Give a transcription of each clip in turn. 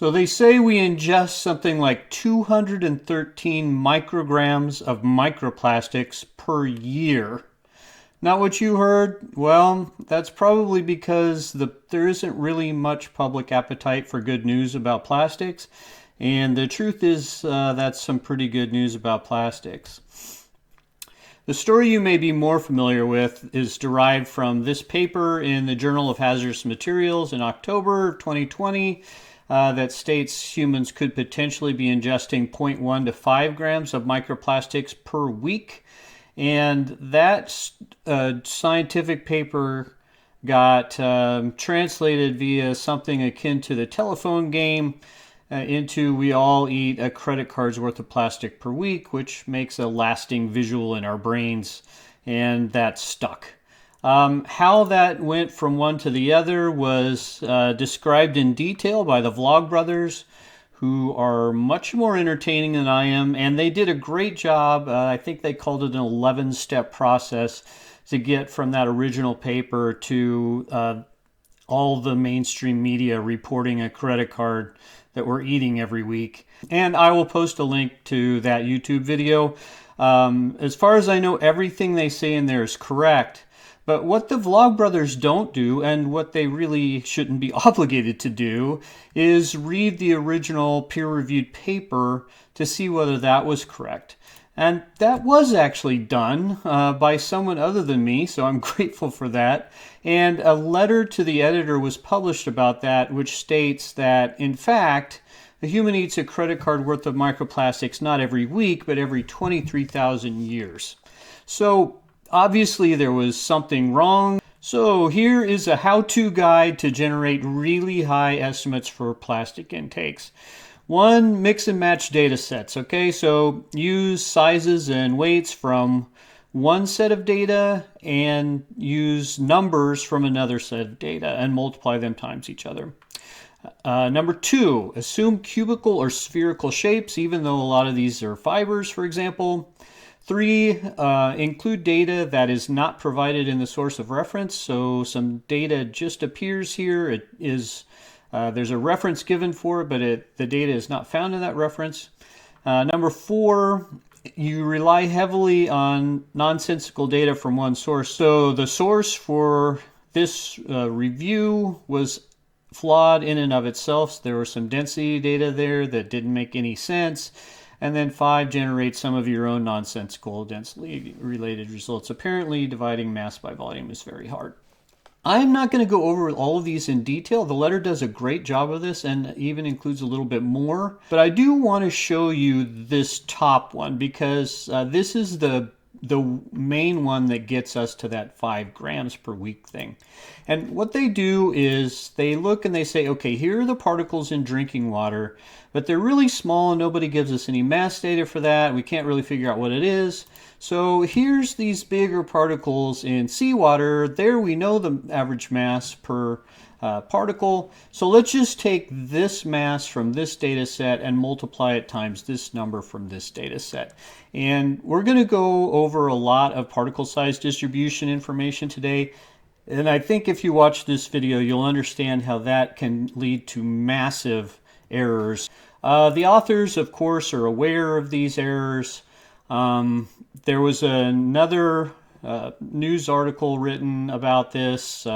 So they say we ingest something like 213 micrograms of microplastics per year. Not what you heard? Well, that's probably because there isn't really much public appetite for good news about plastics. And the truth is, that's some pretty good news about plastics. The story you may be more familiar with is derived from this paper in the Journal of Hazardous Materials in October 2020 that states humans could potentially be ingesting 0.1 to 5 grams of microplastics per week. And that scientific paper got translated via something akin to the telephone game into we all eat a credit card's worth of plastic per week, which makes a lasting visual in our brains, and that stuck. How that went from one to the other was described in detail by the Vlogbrothers, who are much more entertaining than I am, and they did a great job. I think they called it an 11-step process to get from that original paper to all the mainstream media reporting a credit card that we're eating every week. And I will post a link to that YouTube video. As far as I know, everything they say in there is correct. But what the Vlogbrothers don't do, and what they really shouldn't be obligated to do, is read the original peer-reviewed paper to see whether that was correct. And that was actually done by someone other than me, so I'm grateful for that. And a letter to the editor was published about that, which states that, in fact, the human eats a credit card worth of microplastics not every week, but every 23,000 years. So obviously there was something wrong. So here is a how-to guide to generate really high estimates for plastic intakes. 1, mix and match data sets. Okay, so use sizes and weights from one set of data and use numbers from another set of data and multiply them times each other. Number 2, assume cubical or spherical shapes, even though a lot of these are fibers, for example. 3, include data that is not provided in the source of reference. So some data just appears here. It is there's a reference given for it, but the data is not found in that reference. Number 4, you rely heavily on nonsensical data from one source. So the source for this review was flawed in and of itself. There was some density data there that didn't make any sense. And then 5, generate some of your own nonsensical density related results. Apparently, dividing mass by volume is very hard. I'm not going to go over all of these in detail. The letter does a great job of this and even includes a little bit more. But I do want to show you this top one because this is the main one that gets us to that 5 grams per week thing. And what they do is they look and they say, okay, here are the particles in drinking water, but they're really small and nobody gives us any mass data for that. We can't really figure out what it is. So here's these bigger particles in seawater. There we know the average mass per particle. So let's just take this mass from this data set and multiply it times this number from this data set. And we're going to go over a lot of particle size distribution information today. And I think if you watch this video, you'll understand how that can lead to massive errors. The authors, of course, are aware of these errors. There was another news article written about this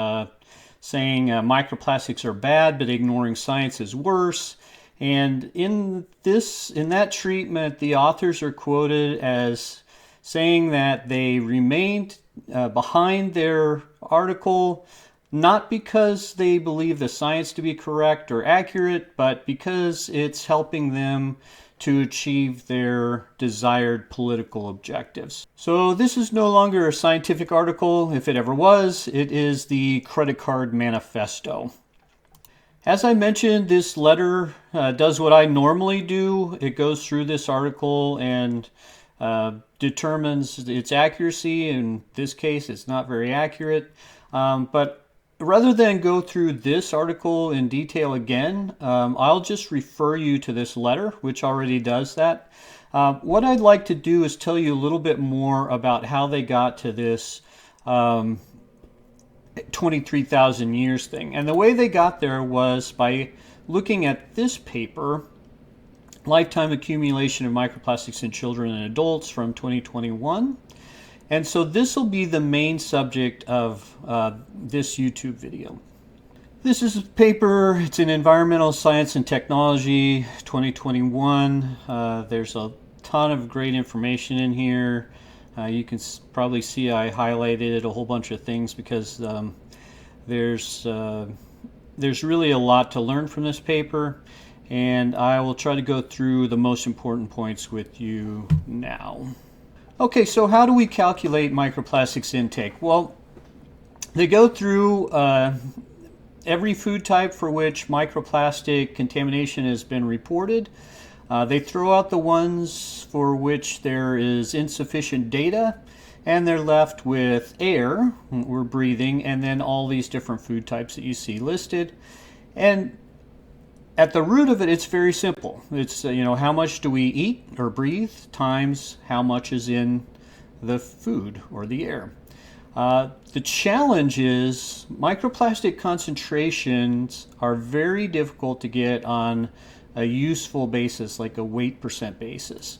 saying microplastics are bad, but ignoring science is worse. And in that treatment, the authors are quoted as saying that they remained behind their article, not because they believe the science to be correct or accurate, but because it's helping them to achieve their desired political objectives. So this is no longer a scientific article. If it ever was, it is the Credit Card Manifesto. As I mentioned, this letter does what I normally do. It goes through this article and determines its accuracy. In this case, it's not very accurate. But rather than go through this article in detail again, I'll just refer you to this letter, which already does that. What I'd like to do is tell you a little bit more about how they got to this 23,000 years thing. And the way they got there was by looking at this paper, Lifetime Accumulation of Microplastics in Children and Adults from 2021. And so this will be the main subject of this YouTube video. This is a paper, it's in Environmental Science and Technology 2021. There's a ton of great information in here. You can probably see I highlighted a whole bunch of things because there's really a lot to learn from this paper, and I will try to go through the most important points with you now. Okay, so how do we calculate microplastics intake? Well, they go through every food type for which microplastic contamination has been reported. They throw out the ones for which there is insufficient data, and they're left with air, we're breathing, and then all these different food types that you see listed. And at the root of it, it's very simple. It's, how much do we eat or breathe times how much is in the food or the air. The challenge is microplastic concentrations are very difficult to get on a useful basis, like a weight percent basis.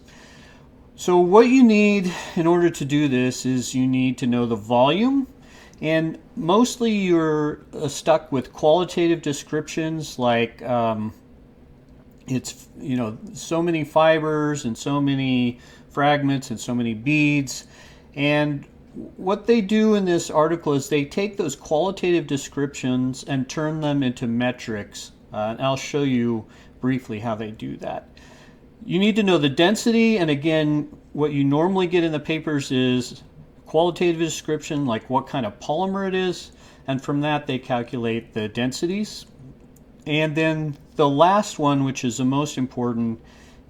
So what you need in order to do this is you need to know the volume, and mostly you're stuck with qualitative descriptions like it's so many fibers and so many fragments and so many beads. And what they do in this article is they take those qualitative descriptions and turn them into metrics. And I'll show you briefly how they do that. You need to know the density, and again, what you normally get in the papers is qualitative description, like what kind of polymer it is, and from that they calculate the densities. And then the last one, which is the most important,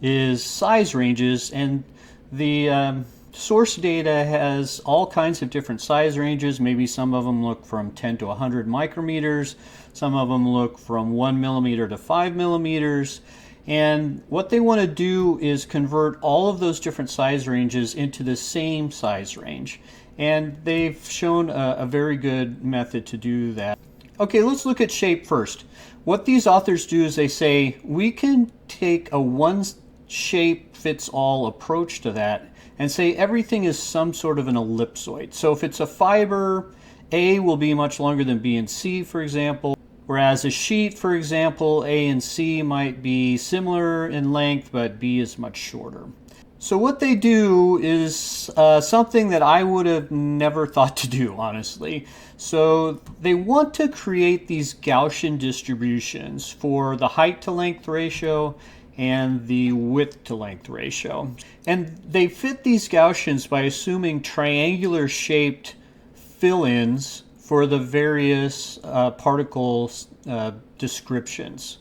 is size ranges, and the source data has all kinds of different size ranges. Maybe some of them look from 10 to 100 micrometers, some of them look from 1 millimeter to 5 millimeters. And what they want to do is convert all of those different size ranges into the same size range. And they've shown a very good method to do that. Okay, let's look at shape first. What these authors do is they say we can take a one-shape-fits-all approach to that and say everything is some sort of an ellipsoid. So if it's a fiber, A will be much longer than B and C, for example. Whereas a sheet, for example, A and C might be similar in length, but B is much shorter. So what they do is something that I would have never thought to do, honestly. So they want to create these Gaussian distributions for the height to length ratio and the width to length ratio. And they fit these Gaussians by assuming triangular shaped fill-ins for the various particle descriptions.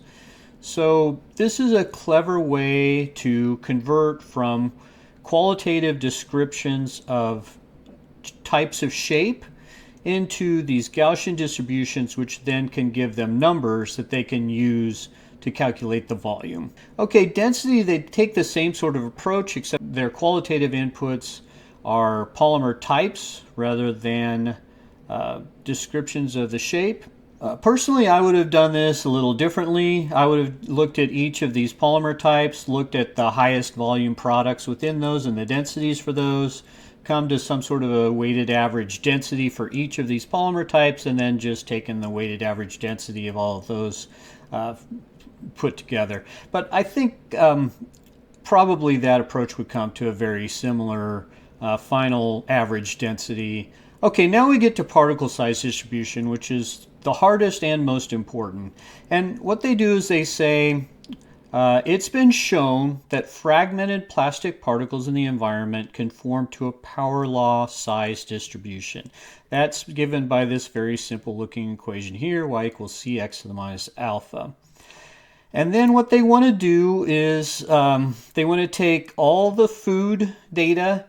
So this is a clever way to convert from qualitative descriptions of types of shape into these Gaussian distributions, which then can give them numbers that they can use to calculate the volume. Okay, density, they take the same sort of approach, except their qualitative inputs are polymer types rather than descriptions of the shape. Personally, I would have done this a little differently. I would have looked at each of these polymer types, looked at the highest volume products within those and the densities for those, come to some sort of a weighted average density for each of these polymer types, and then just taken the weighted average density of all of those put together. But I think probably that approach would come to a very similar final average density. Okay, now we get to particle size distribution, which is the hardest and most important. And what they do is they say, it's been shown that fragmented plastic particles in the environment conform to a power law size distribution. That's given by this very simple looking equation here, y equals cx to the minus alpha. And then what they want to do is they want to take all the food data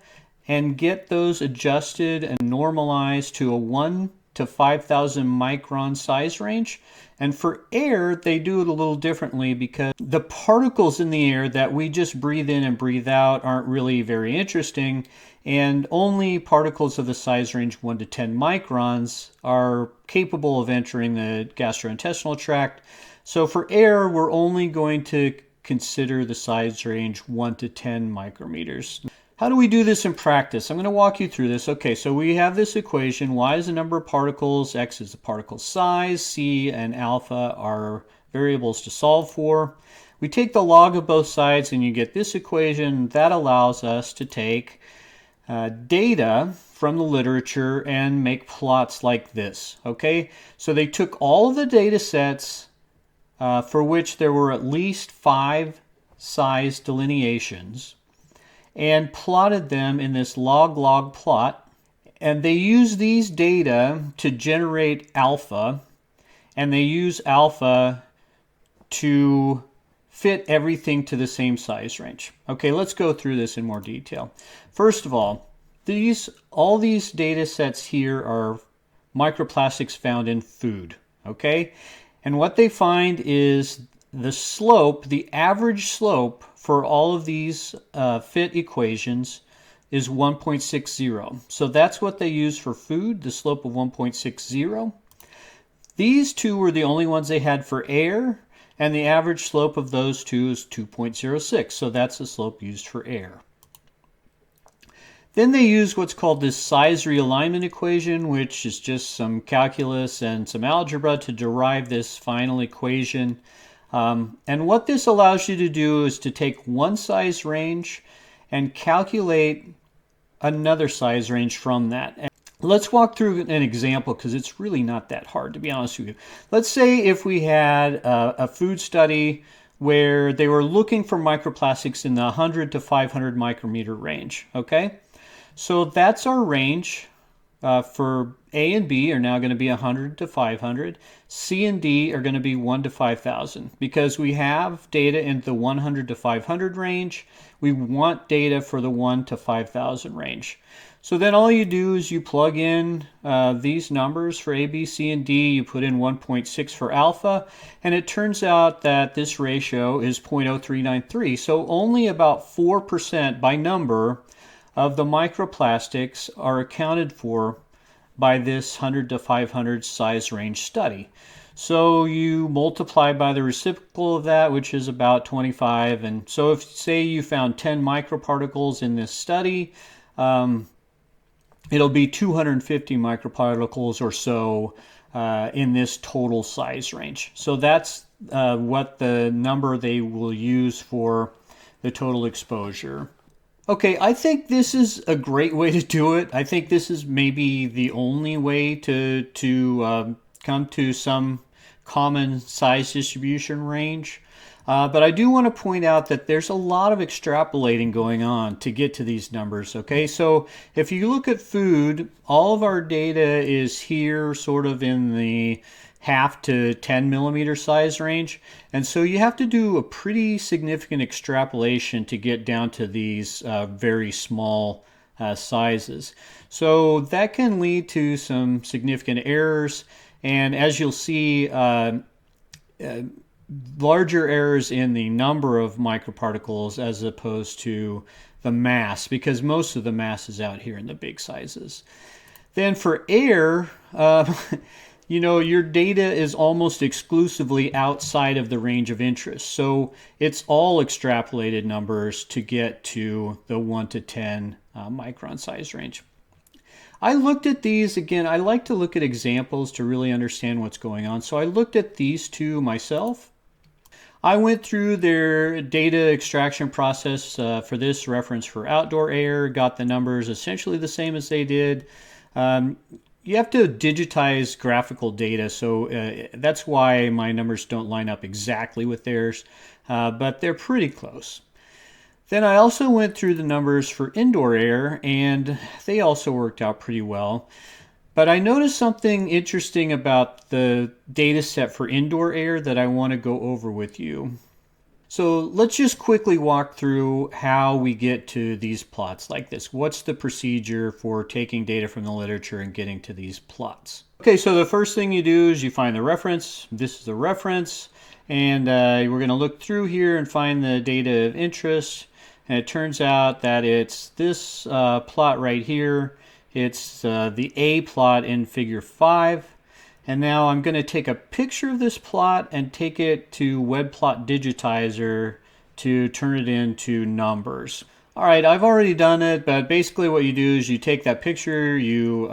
and get those adjusted and normalized to a 1 to 5,000 micron size range. And for air, they do it a little differently because the particles in the air that we just breathe in and breathe out aren't really very interesting, and only particles of the size range 1 to 10 microns are capable of entering the gastrointestinal tract. So for air, we're only going to consider the size range 1 to 10 micrometers. How do we do this in practice? I'm going to walk you through this. Okay, so we have this equation. Y is the number of particles, X is the particle size, C and alpha are variables to solve for. We take the log of both sides and you get this equation. That allows us to take data from the literature and make plots like this. Okay, so they took all of the data sets for which there were at least 5 size delineations and plotted them in this log-log plot. And they use these data to generate alpha, and they use alpha to fit everything to the same size range. Okay, let's go through this in more detail. First of all, all these data sets here are microplastics found in food. Okay, and what they find is the slope, the average slope for all of these fit equations is 1.60. So that's what they use for food, the slope of 1.60. These two were the only ones they had for air, and the average slope of those two is 2.06. So that's the slope used for air. Then they use what's called this size realignment equation, which is just some calculus and some algebra to derive this final equation. And what this allows you to do is to take one size range and calculate another size range from that. And let's walk through an example because it's really not that hard, to be honest with you. Let's say if we had a food study where they were looking for microplastics in the 100 to 500 micrometer range. Okay, so that's our range. For A and B are now going to be 100 to 500. C and D are going to be 1 to 5,000. Because we have data in the 100 to 500 range, we want data for the 1 to 5,000 range. So then all you do is you plug in these numbers for A, B, C, and D. You put in 1.6 for alpha, and it turns out that this ratio is 0.0393. So only about 4% by number of the microplastics are accounted for by this 100 to 500 size range study. So you multiply by the reciprocal of that, which is about 25. And so if, say, you found 10 microparticles in this study, it'll be 250 microparticles or so in this total size range. So that's what the number they will use for the total exposure. Okay, I think this is a great way to do it. I think this is maybe the only way to come to some common size distribution range. But I do want to point out that there's a lot of extrapolating going on to get to these numbers. Okay, so if you look at food, all of our data is here sort of in the 0.5 to 10 millimeter size range. And so you have to do a pretty significant extrapolation to get down to these very small sizes. So that can lead to some significant errors. And as you'll see, larger errors in the number of microparticles as opposed to the mass, because most of the mass is out here in the big sizes. Then for air, you know, your data is almost exclusively outside of the range of interest. So it's all extrapolated numbers to get to the 1 to 10 micron size range. I looked at these again. I like to look at examples to really understand what's going on. So I looked at these two myself. I went through their data extraction process for this reference for outdoor air, got the numbers essentially the same as they did. You have to digitize graphical data, so that's why my numbers don't line up exactly with theirs, but they're pretty close. Then I also went through the numbers for indoor air, and they also worked out pretty well. But I noticed something interesting about the data set for indoor air that I want to go over with you. So let's just quickly walk through how we get to these plots like this. What's the procedure for taking data from the literature and getting to these plots? Okay, so the first thing you do is you find the reference. This is the reference, and we're going to look through here and find the data of interest. And it turns out that it's this plot right here. It's the A plot in figure 5. And now I'm going to take a picture of this plot and take it to WebPlot Digitizer to turn it into numbers. All right, I've already done it, but basically what you do is you take that picture, you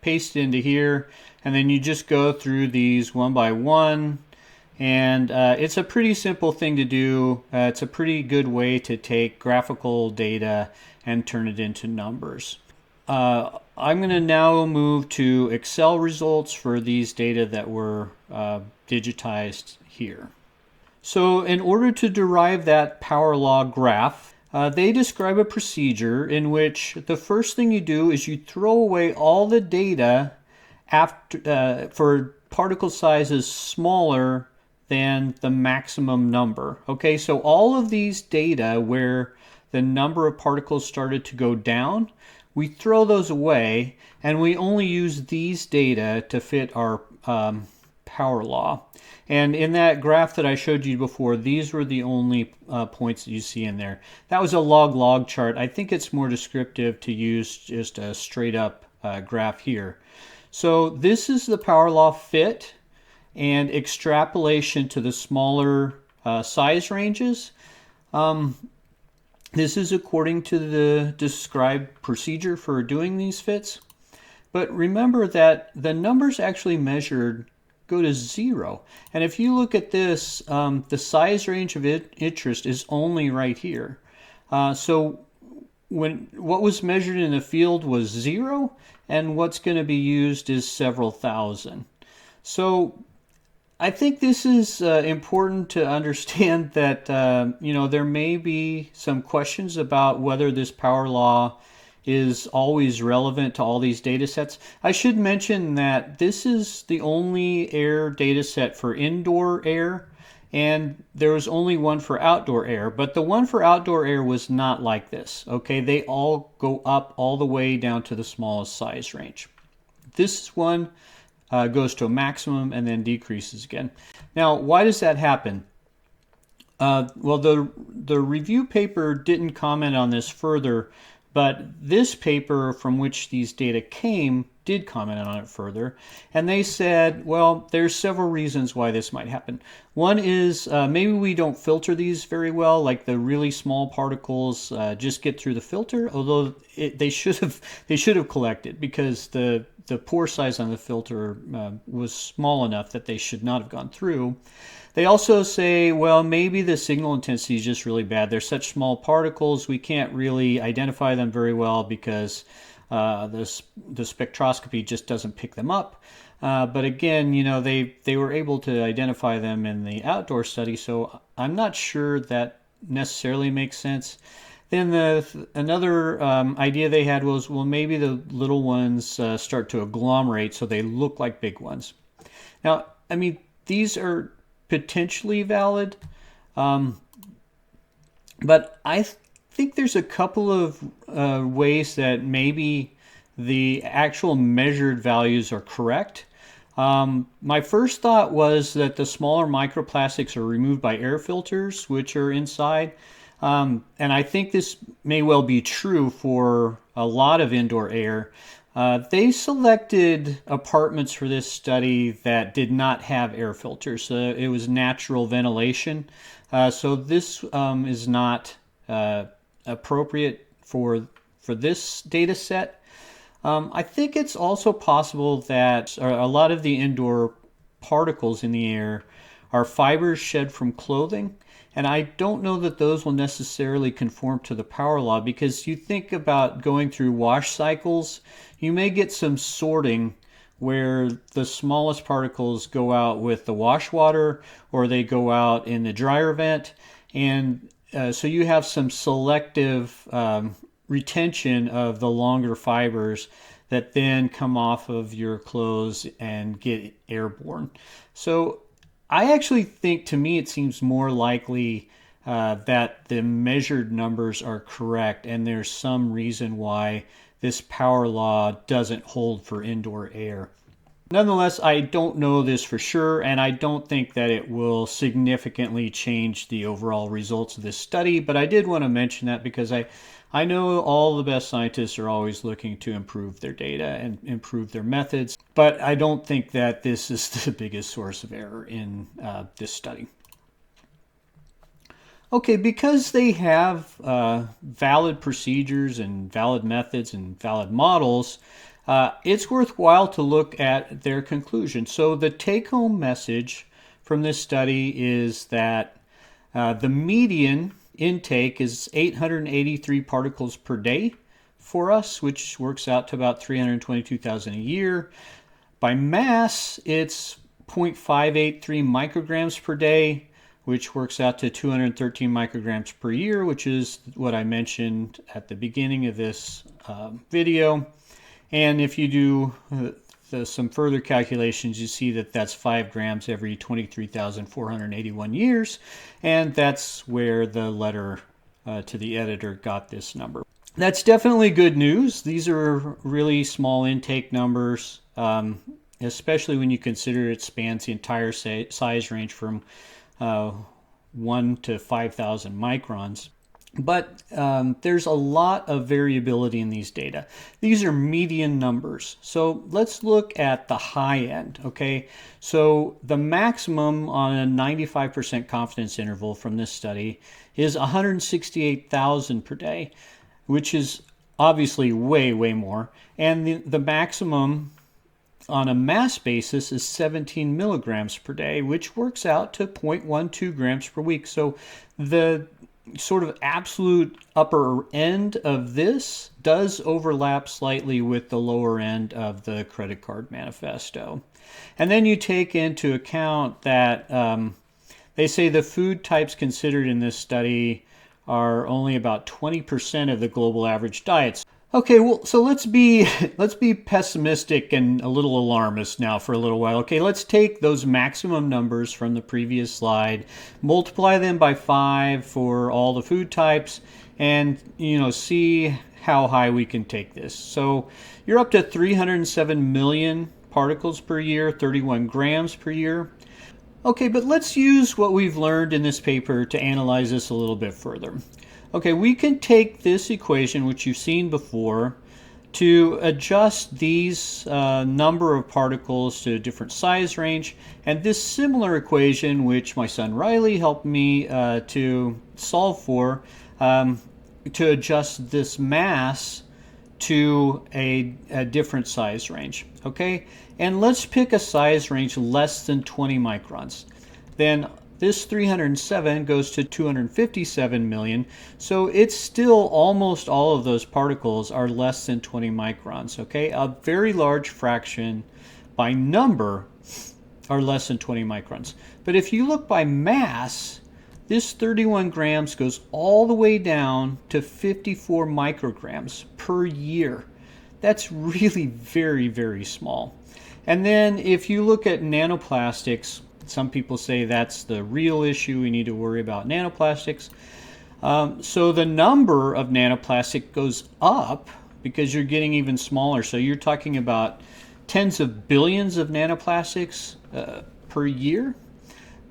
paste it into here, and then you just go through these one by one. And it's a pretty simple thing to do. It's a pretty good way to take graphical data and turn it into numbers. I'm going to now move to Excel results for these data that were digitized here. So in order to derive that power law graph, they describe a procedure in which the first thing you do is you throw away all the data after, for particle sizes smaller than the maximum number. Okay, so all of these data where the number of particles started to go down, we throw those away and we only use these data to fit our power law. And in that graph that I showed you before, these were the only points that you see in there. That was a log-log chart. I think it's more descriptive to use just a straight up graph here. So this is the power law fit and extrapolation to the smaller size ranges. This is according to the described procedure for doing these fits. But remember that the numbers actually measured go to 0. And if you look at this, the size range of interest is only right here. So what was measured in the field was 0, and what's going to be used is several thousand. So I think this is important to understand that there may be some questions about whether this power law is always relevant to all these data sets. I should mention that this is the only air data set for indoor air, and there was only one for outdoor air, but the one for outdoor air was not like this. Okay, they all go up all the way down to the smallest size range. This one goes to a maximum and then decreases again. Now, why does that happen? Well, the review paper didn't comment on this further, but this paper from which these data came did comment on it further. And they said, well, there's several reasons why this might happen. One is maybe we don't filter these very well, like the really small particles just get through the filter, although they should have collected, because the pore size on the filter was small enough that they should not have gone through. They also say, well, maybe the signal intensity is just really bad. They're such small particles, we can't really identify them very well because the spectroscopy just doesn't pick them up. But again, they were able to identify them in the outdoor study, so I'm not sure that necessarily makes sense. Then another idea they had was, well, maybe the little ones start to agglomerate so they look like big ones. Now, I mean, these are potentially valid, but I think there's a couple of ways that maybe the actual measured values are correct. My first thought was that the smaller microplastics are removed by air filters, which are inside. And I think this may well be true for a lot of indoor air. They selected apartments for this study that did not have air filters. It was natural ventilation. So this is not appropriate for this data set. I think it's also possible that a lot of the indoor particles in the air are fibers shed from clothing. And I don't know that those will necessarily conform to the power law, because you think about going through wash cycles, you may get some sorting where the smallest particles go out with the wash water or they go out in the dryer vent. And so you have some selective retention of the longer fibers that then come off of your clothes and get airborne. So I actually think, to me, it seems more likely that the measured numbers are correct, and there's some reason why this power law doesn't hold for indoor air. Nonetheless, I don't know this for sure, and I don't think that it will significantly change the overall results of this study, but I did want to mention that because I know all the best scientists are always looking to improve their data and improve their methods, but I don't think that this is the biggest source of error in this study. Okay, because they have valid procedures and valid methods and valid models, it's worthwhile to look at their conclusion. So the take-home message from this study is that the median intake is 883 particles per day for us, which works out to about 322,000 a year. By mass, it's 0.583 micrograms per day, which works out to 213 micrograms per year, which is what I mentioned at the beginning of this video. And if you do some further calculations, you see that that's 5 grams every 23,481 years, and that's where the letter to the editor got this number. That's definitely good news. These are really small intake numbers, especially when you consider it spans the entire size range from 1 to 5,000 microns. But there's a lot of variability in these data. These are median numbers. So let's look at the high end, okay? So the maximum on a 95% confidence interval from this study is 168,000 per day, which is obviously way, way more. And the maximum on a mass basis is 17 milligrams per day, which works out to 0.12 grams per week. So the sort of absolute upper end of this does overlap slightly with the lower end of the credit card manifesto. And then you take into account that they say the food types considered in this study are only about 20% of the global average diets. Okay, well, so let's be pessimistic and a little alarmist now for a little while. Okay, let's take those maximum numbers from the previous slide, multiply them by 5 for all the food types, and see how high we can take this. So you're up to 307 million particles per year, 31 grams per year. Okay, but let's use what we've learned in this paper to analyze this a little bit further. Okay, we can take this equation, which you've seen before, to adjust these number of particles to a different size range, and this similar equation, which my son Riley helped me to solve for, to adjust this mass to a different size range. Okay, and let's pick a size range less than 20 microns. Then this 307 goes to 257 million, so it's still almost all of those particles are less than 20 microns, okay? A very large fraction by number are less than 20 microns. But if you look by mass, this 31 grams goes all the way down to 54 micrograms per year. That's really very, very small. And then if you look at nanoplastics, some people say that's the real issue. We need to worry about nanoplastics. So the number of nanoplastic goes up because you're getting even smaller. So you're talking about tens of billions of nanoplastics per year.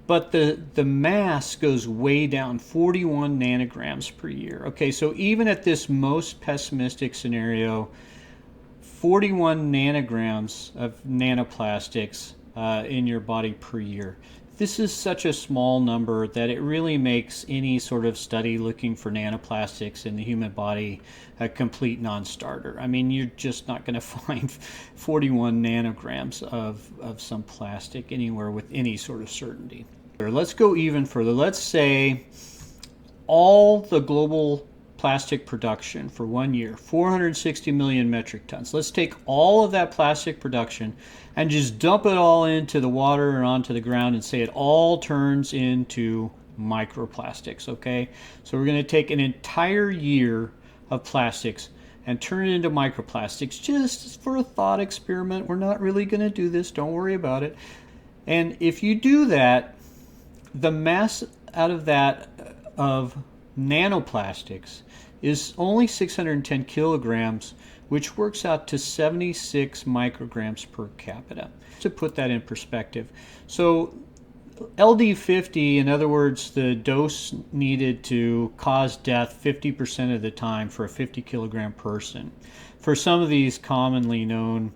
But the mass goes way down, 41 nanograms per year. Okay, so even at this most pessimistic scenario, 41 nanograms of nanoplastics in your body per year. This is such a small number that it really makes any sort of study looking for nanoplastics in the human body a complete non-starter. I mean, you're just not going to find 41 nanograms of some plastic anywhere with any sort of certainty. Let's go even further. Let's say all the global plastic production for 1 year, 460 million metric tons. Let's take all of that plastic production and just dump it all into the water or onto the ground and say it all turns into microplastics, okay? So we're going to take an entire year of plastics and turn it into microplastics just for a thought experiment. We're not really going to do this. Don't worry about it. And if you do that, the mass out of that of nanoplastics is only 610 kilograms which works out to 76 micrograms per capita. To put that in perspective, so LD50, in other words, the dose needed to cause death 50% of the time for a 50 kilogram person. For some of these commonly known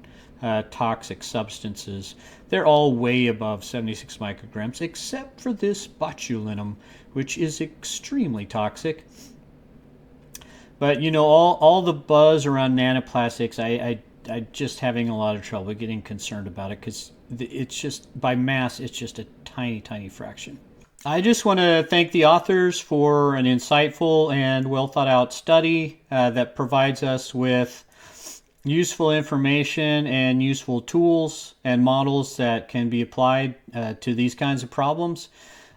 toxic substances, they're all way above 76 micrograms, except for this botulinum, which is extremely toxic. But you know, all the buzz around nanoplastics, I'm just having a lot of trouble getting concerned about it, because it's just, by mass, it's just a tiny fraction. I just want to thank the authors for an insightful and well thought out study that provides us with useful information and useful tools and models that can be applied to these kinds of problems.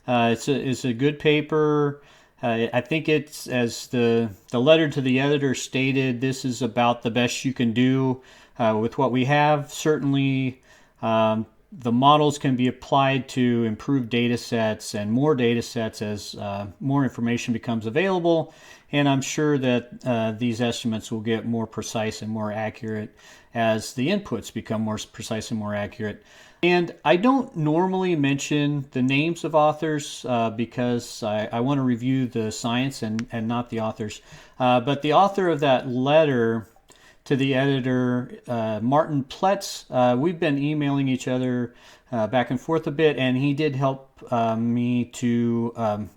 It's a good paper. I think it's, as the letter to the editor stated, this is about the best you can do with what we have. Certainly, the models can be applied to improve data sets and more data sets as more information becomes available. And I'm sure that these estimates will get more precise and more accurate as the inputs become more precise and more accurate. And I don't normally mention the names of authors because I want to review the science and not the authors. But the author of that letter to the editor, Martin Pletz, we've been emailing each other back and forth a bit, and he did help me to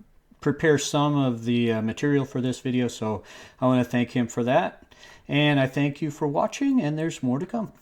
prepare some of the material for this video, so I want to thank him for that. And I thank you for watching, and there's more to come.